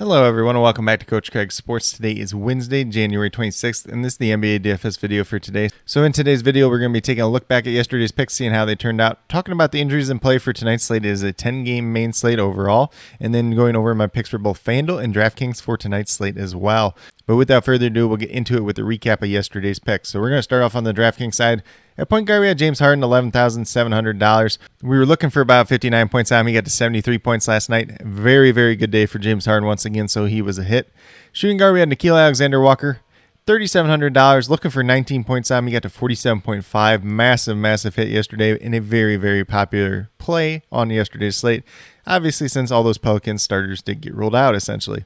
Hello everyone and welcome back to Coach Craig Sports. Today is Wednesday, January 26th, and this is the NBA DFS video for today. So in today's video, we're going to be taking a look back at yesterday's picks, seeing how they turned out, talking about the injuries in play for tonight's slate. It is a 10-game main slate overall, and then going over my picks for both FanDuel and DraftKings for tonight's slate as well. But without further ado, we'll get into it with a recap of yesterday's picks. So we're going to start off on the DraftKings side. At point guard, we had James Harden, $11,700. We were looking for about 59 points on him. He got to 73 points last night. Very, very good day for James Harden once again, so he was a hit. Shooting guard, we had Nickeil Alexander-Walker, $3,700. Looking for 19 points on him. He got to 47.5. Massive hit yesterday in a very, very popular play on yesterday's slate. Obviously, since all those Pelicans starters did get ruled out, essentially.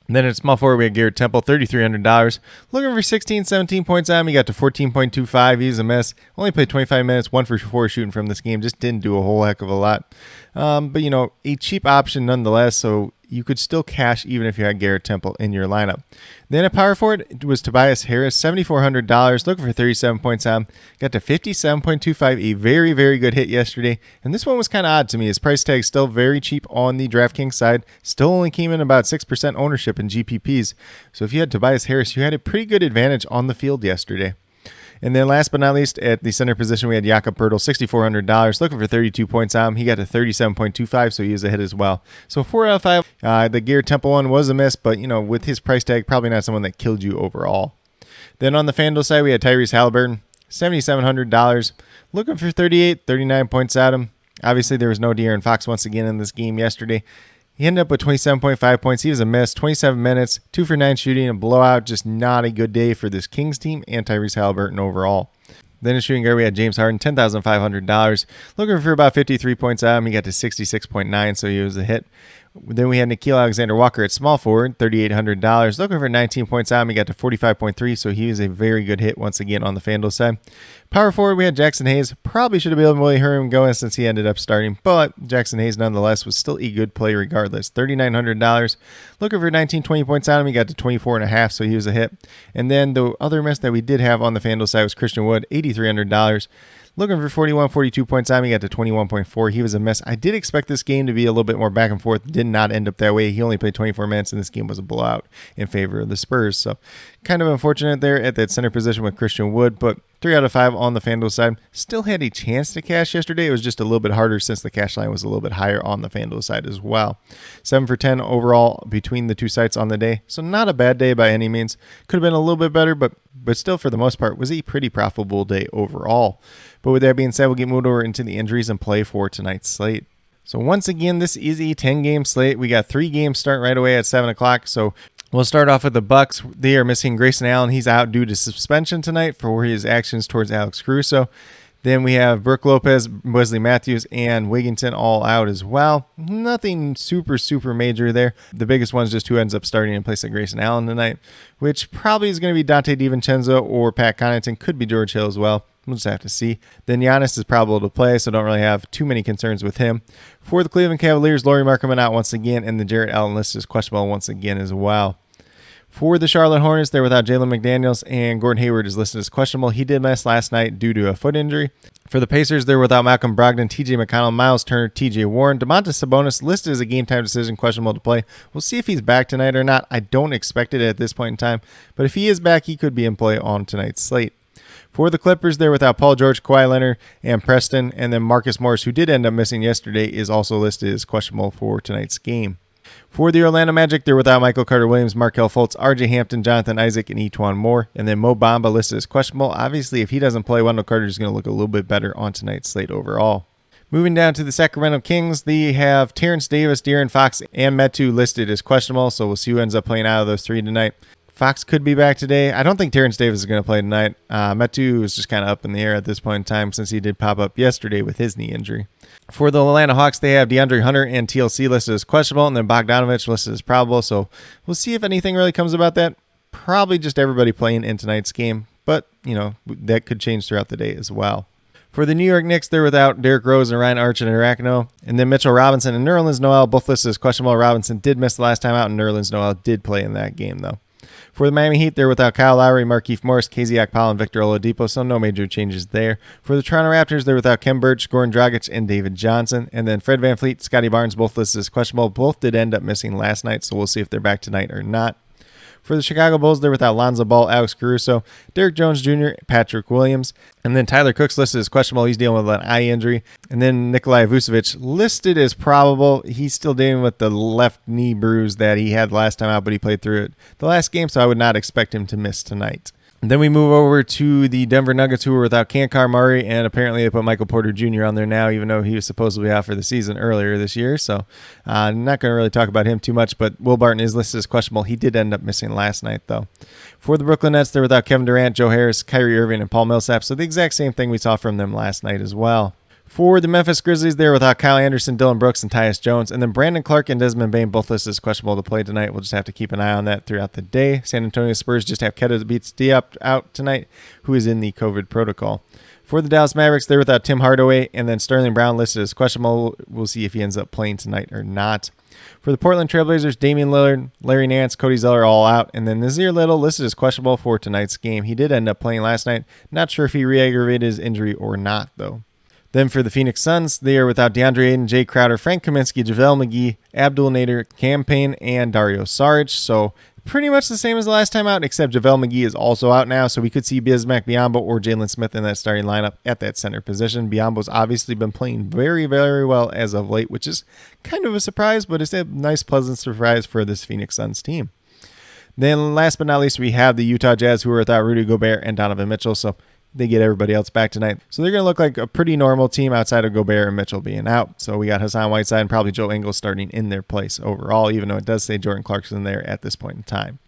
And then at small forward, we had Garrett Temple, $3,300. Looking for 17 points on him. He got to 14.25. He's a mess. Only played 25 minutes, 1 for 4 shooting from this game. Just didn't do a whole heck of a lot. But, a cheap option nonetheless, so you could still cash even if you had Garrett Temple in your lineup. Then at power forward, it was Tobias Harris, $7,400, looking for 37 points on him. Got to 57.25, a very, very good hit yesterday. And this one was kind of odd to me. His price tag still very cheap on the DraftKings side. Still only came in about 6% ownership in GPPs. So if you had Tobias Harris, you had a pretty good advantage on the field yesterday. And then last but not least, at the center position, we had Jakob Poeltl, $6,400, looking for 32 points on him. He got to 37.25, so he was a hit as well. So 4 out of 5. The Garrett Temple one was a miss, but, with his price tag, probably not someone that killed you overall. Then on the FanDuel side, we had Tyrese Halliburton, $7,700, looking for 39 points at him. Obviously, there was no De'Aaron Fox once again in this game yesterday. He ended up with 27.5 points. He was a miss, 27 minutes, 2 for 9 shooting, a blowout. Just not a good day for this Kings team and Tyrese Halliburton overall. Then in shooting guard, we had James Harden, $10,500. Looking for about 53 points out of him. He got to 66.9, so he was a hit. Then we had Nickeil Alexander-Walker at small forward, $3,800. Looking for 19 points out of him. He got to 45.3, so he was a very good hit once again on the FanDuel side. Power forward, we had Jackson Hayes. Probably should have been able to hear him going since he ended up starting, but Jackson Hayes nonetheless was still a good play regardless. $3,900. Looking for 20 points out of him. He got to 24.5, so he was a hit. And then the other miss that we did have on the FanDuel side was Christian Wood, $8,300. Looking for 42 points on him. He got to 21.4. He was a mess. I did expect this game to be a little bit more back and forth. Did not end up that way. He only played 24 minutes, and this game was a blowout in favor of the Spurs. So kind of unfortunate there at that center position with Christian Wood, but 3 out of 5 on the FanDuel side. Still had a chance to cash yesterday. It was just a little bit harder since the cash line was a little bit higher on the FanDuel side as well. 7 for 10 overall between the two sites on the day. So not a bad day by any means. Could have been a little bit better, but still for the most part was a pretty profitable day overall. But with that being said, we'll get moved over into the injuries and play for tonight's slate. So once again, this is a 10-game slate. We got 3 games starting right away at 7 o'clock. So we'll start off with the Bucks. They are missing Grayson Allen. He's out due to suspension tonight for his actions towards Alex Caruso. Then we have Brook Lopez, Wesley Matthews, and Wigginton all out as well. Nothing super major there. The biggest one is just who ends up starting in place of Grayson Allen tonight, which probably is going to be Dante DiVincenzo or Pat Connaughton. Could be George Hill as well. We'll just have to see. Then Giannis is probable to play, so don't really have too many concerns with him. For the Cleveland Cavaliers, Lauri Markkanen out once again, and the Jarrett Allen list is questionable once again as well. For the Charlotte Hornets, they're without Jalen McDaniels, and Gordon Hayward is listed as questionable. He did miss last night due to a foot injury. For the Pacers, they're without Malcolm Brogdon, TJ McConnell, Miles Turner, TJ Warren. Domantas Sabonis listed as a game-time decision, questionable to play. We'll see if he's back tonight or not. I don't expect it at this point in time, but if he is back, he could be in play on tonight's slate. For the Clippers, they're without Paul George, Kawhi Leonard, and Preston. And then Marcus Morris, who did end up missing yesterday, is also listed as questionable for tonight's game. For the Orlando Magic, they're without Michael Carter-Williams, Markelle Fultz, RJ Hampton, Jonathan Isaac, and Etuan Moore. And then Mo Bamba listed as questionable. Obviously, if he doesn't play, Wendell Carter is going to look a little bit better on tonight's slate overall. Moving down to the Sacramento Kings, they have Terrence Davis, De'Aaron Fox, and Metu listed as questionable. So we'll see who ends up playing out of those 3 tonight. Fox could be back today. I don't think Terrence Davis is going to play tonight. Metu is just kind of up in the air at this point in time since he did pop up yesterday with his knee injury. For the Atlanta Hawks, they have DeAndre Hunter and TLC listed as questionable, and then Bogdanovich listed as probable. So we'll see if anything really comes about that. Probably just everybody playing in tonight's game, but that could change throughout the day as well. For the New York Knicks, they're without Derrick Rose and Ryan Arcidiacono, and then Mitchell Robinson and Nerlens Noel both listed as questionable. Robinson did miss the last time out, and Nerlens Noel did play in that game though. For the Miami Heat, they're without Kyle Lowry, Markieff Morris, KZ Okpala, and Victor Oladipo, so no major changes there. For the Toronto Raptors, they're without Khem Birch, Goran Dragic, and David Johnson. And then Fred VanVleet, Scotty Barnes, both listed as questionable. Both did end up missing last night, so we'll see if they're back tonight or not. For the Chicago Bulls, they're without Lonzo Ball, Alex Caruso, Derrick Jones Jr., Patrick Williams. And then Tyler Cook's listed as questionable. He's dealing with an eye injury. And then Nikolai Vucevic listed as probable. He's still dealing with the left knee bruise that he had last time out, but he played through it the last game, so I would not expect him to miss tonight. Then we move over to the Denver Nuggets, who were without Kankar Murray, and apparently they put Michael Porter Jr. on there now, even though he was supposedly out for the season earlier this year. So I'm not going to really talk about him too much, but Will Barton is listed as questionable. He did end up missing last night, though. For the Brooklyn Nets, they're without Kevin Durant, Joe Harris, Kyrie Irving, and Paul Millsap. So the exact same thing we saw from them last night as well. For the Memphis Grizzlies, they're without Kyle Anderson, Dylan Brooks, and Tyus Jones. And then Brandon Clark and Desmond Bane both listed as questionable to play tonight. We'll just have to keep an eye on that throughout the day. San Antonio Spurs just have Keta Beats Diop out tonight, who is in the COVID protocol. For the Dallas Mavericks, they're without Tim Hardaway, and then Sterling Brown listed as questionable. We'll see if he ends up playing tonight or not. For the Portland Trailblazers, Damian Lillard, Larry Nance, Cody Zeller all out, and then Nazir Little listed as questionable for tonight's game. He did end up playing last night. Not sure if he re-aggravated his injury or not, though. Then for the Phoenix Suns, they are without DeAndre Ayton, Jay Crowder, Frank Kaminsky, JaVale McGee, Abdul Nader, Cam Payne, and Dario Saric. So pretty much the same as the last time out, except JaVale McGee is also out now, so we could see Bismack Biyombo or Jalen Smith in that starting lineup at that center position. Biyombo's obviously been playing very, very well as of late, which is kind of a surprise, but it's a nice, pleasant surprise for this Phoenix Suns team. Then last but not least, we have the Utah Jazz, who are without Rudy Gobert and Donovan Mitchell, so they get everybody else back tonight. So they're going to look like a pretty normal team outside of Gobert and Mitchell being out. So we got Hassan Whiteside and probably Joe Ingles starting in their place overall, even though it does say Jordan Clarkson there at this point in time.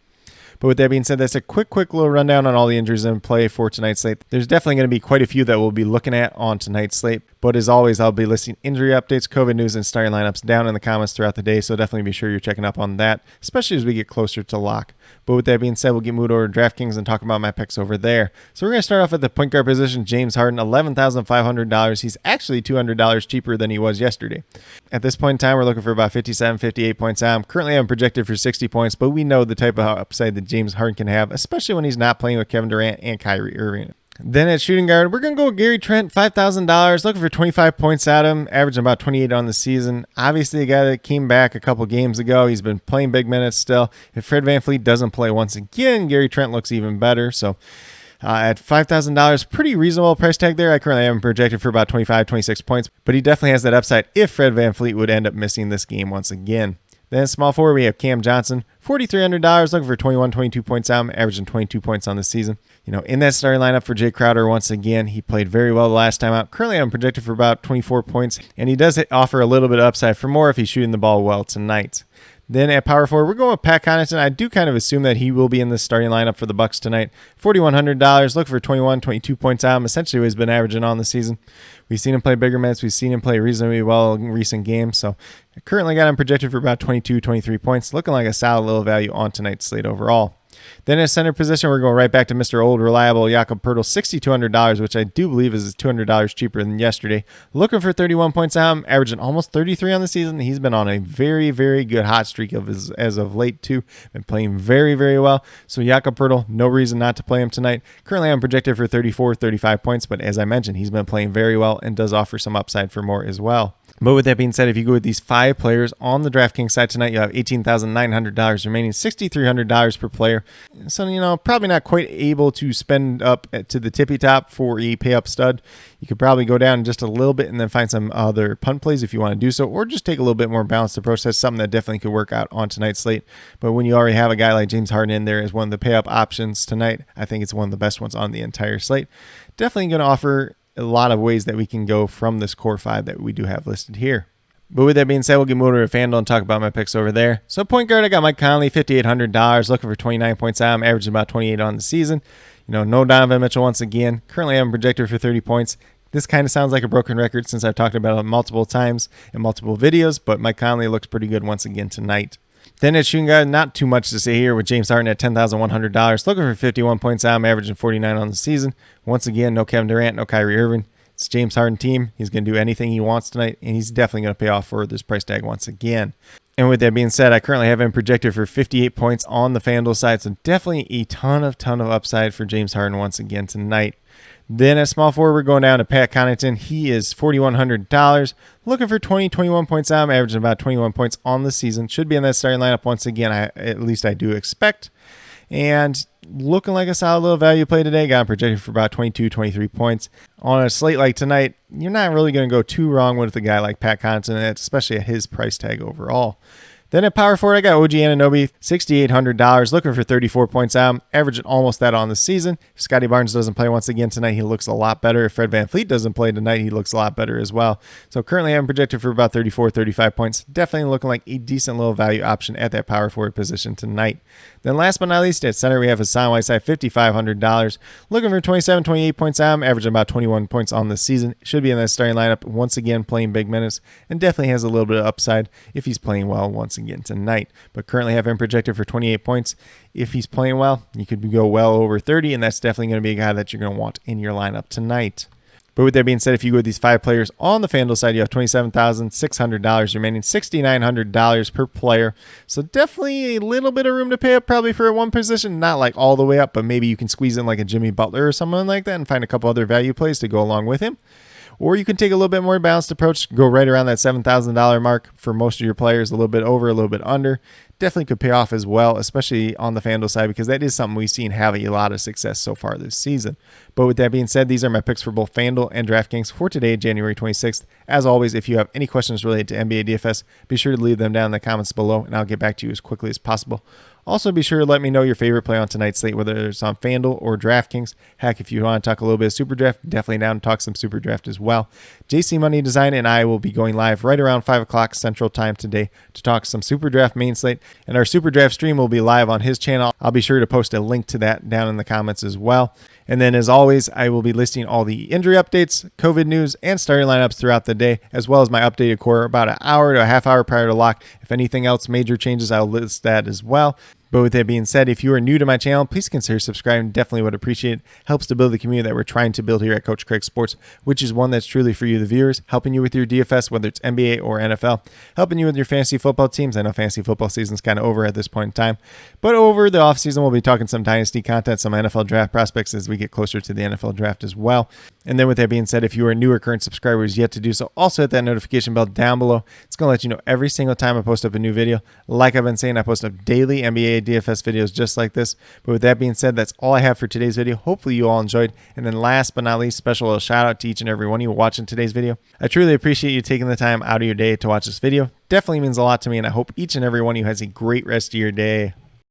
But with that being said, that's a quick little rundown on all the injuries in play for tonight's slate. There's definitely going to be quite a few that we'll be looking at on tonight's slate. But as always, I'll be listing injury updates, COVID news, and starting lineups down in the comments throughout the day. So definitely be sure you're checking up on that, especially as we get closer to lock. But with that being said, we'll get moved over to DraftKings and talk about my picks over there. So we're going to start off at the point guard position. James Harden, $11,500. He's actually $200 cheaper than he was yesterday. At this point in time, we're looking for about 57, 58 points out. Currently, I'm projected for 60 points, but we know the type of upside that James Harden can have, especially when he's not playing with Kevin Durant and Kyrie Irving. Then at shooting guard, we're going to go with Gary Trent, $5,000, looking for 25 points out of him, averaging about 28 on the season. Obviously, a guy that came back a couple games ago. He's been playing big minutes still. If Fred VanVleet doesn't play once again, Gary Trent looks even better. So at $5,000, pretty reasonable price tag there. I currently have him projected for about 25, 26 points, but he definitely has that upside if Fred VanVleet would end up missing this game once again. Then small forward, we have Cam Johnson, $4,300, looking for 21, 22 points out, averaging 22 points on the season. In that starting lineup for Jay Crowder, once again, he played very well the last time out. Currently, I'm projected for about 24 points, and he does offer a little bit of upside for more if he's shooting the ball well tonight. Then at power forward, we're going with Pat Connaughton. I do kind of assume that he will be in the starting lineup for the Bucks tonight. $4,100, looking for 21, 22 points out. Essentially what he's been averaging on the season. We've seen him play bigger minutes. We've seen him play reasonably well in recent games. So I currently got him projected for about 22, 23 points. Looking like a solid little value on tonight's slate overall. Then at center position, we're going right back to Mr. Old Reliable Jakob Poeltl, $6,200, which I do believe is $200 cheaper than yesterday. Looking for 31 points out, averaging almost 33 on the season. He's been on a very, very good hot streak as of late, too. Been playing very, very well. So Jakob Poeltl, no reason not to play him tonight. Currently, I'm projected for 34, 35 points, but as I mentioned, he's been playing very well and does offer some upside for more as well. But with that being said, if you go with these 5 players on the DraftKings side tonight, you have $18,900 remaining, $6,300 per player. So, probably not quite able to spend up to the tippy top for a pay up stud. You could probably go down just a little bit and then find some other punt plays if you want to do so, or just take a little bit more balanced approach. That's something that definitely could work out on tonight's slate. But when you already have a guy like James Harden in there as one of the pay up options tonight, I think it's one of the best ones on the entire slate. Definitely going to offer a lot of ways that we can go from this core 5 that we do have listed here. But with that being said, we'll get moved over to FanDuel and talk about my picks over there. So point guard, I got Mike Conley, $5,800, looking for 29 points out. I'm averaging about 28 on the season. No Donovan Mitchell once again. Currently, I'm projected for 30 points. This kind of sounds like a broken record since I've talked about it multiple times in multiple videos, but Mike Conley looks pretty good once again tonight. Then at shooting guard, not too much to say here with James Harden at $10,100, looking for 51 points out. I'm averaging 49 on the season. Once again, no Kevin Durant, no Kyrie Irving. It's James Harden team. He's going to do anything he wants tonight, and he's definitely going to pay off for this price tag once again. And with that being said, I currently have him projected for 58 points on the FanDuel side, so definitely a ton of upside for James Harden once again tonight. Then at small forward, we're going down to Pat Connaughton. He is $4,100, looking for 21 points out, averaging about 21 points on the season. Should be in that starting lineup once again, at least I do expect. And looking like a solid little value play today. Got him projected for about 22, 23 points. On a slate like tonight, you're not really going to go too wrong with a guy like Pat Connaughton, especially at his price tag overall. Then at power forward, I got OG Anunoby, $6,800, looking for 34 points out, averaging almost that on the season. If Scotty Barnes doesn't play once again tonight, he looks a lot better. If Fred VanVleet doesn't play tonight, he looks a lot better as well. So currently I'm projected for about 34, 35 points. Definitely looking like a decent little value option at that power forward position tonight. Then last but not least, at center, we have Hassan Whiteside, $5,500, looking for 27, 28 points out, averaging about 21 points on the season. Should be in that starting lineup once again, playing big minutes, and definitely has a little bit of upside if he's playing well once again tonight. But currently have him projected for 28 points. If he's playing well, you could go well over 30, and that's definitely going to be a guy that you're going to want in your lineup tonight. But with that being said, if you go with these 5 players on the FanDuel side, you have $27,600 remaining, $6,900 per player. So definitely a little bit of room to pay up probably for one position, not like all the way up, but maybe you can squeeze in like a Jimmy Butler or someone like that and find a couple other value plays to go along with him. Or you can take a little bit more balanced approach, go right around that $7,000 mark for most of your players, a little bit over, a little bit under. Definitely could pay off as well, especially on the FanDuel side, because that is something we've seen have a lot of success so far this season. But with that being said, these are my picks for both FanDuel and DraftKings for today, January 26th. As always, if you have any questions related to NBA DFS, be sure to leave them down in the comments below, and I'll get back to you as quickly as possible. Also, be sure to let me know your favorite play on tonight's slate, whether it's on FanDuel or DraftKings. Heck, if you want to talk a little bit of Super Draft, definitely down to talk some Super Draft as well. JC Money Design and I will be going live right around 5 o'clock Central Time today to talk some Super Draft main slate, and our Super Draft stream will be live on his channel. I'll be sure to post a link to that down in the comments as well. And then, as always, I will be listing all the injury updates, COVID news, and starting lineups throughout the day, as well as my updated core about an hour to a half hour prior to lock. If anything else major changes, I'll list that as well. But with that being said, if you are new to my channel, please consider subscribing. Definitely would appreciate it. Helps to build the community that we're trying to build here at Coach Craig Sports, which is one that's truly for you, the viewers, helping you with your DFS, whether it's NBA or NFL, helping you with your fantasy football teams. I know fantasy football season's kind of over at this point in time, but over the offseason, we'll be talking some dynasty content, some NFL draft prospects as we get closer to the NFL draft as well. And then with that being said, if you are new or current subscribers yet to do so, also hit that notification bell down below. It's going to let you know every single time I post up a new video. Like I've been saying, I post up daily NBA DFS videos just like this. But with that being said, that's all I have for today's video. Hopefully you all enjoyed. And then last but not least, special little shout out to each and every one of you watching today's video. I truly appreciate you taking the time out of your day to watch this video. Definitely means a lot to me, and I hope each and every one of you has a great rest of your day.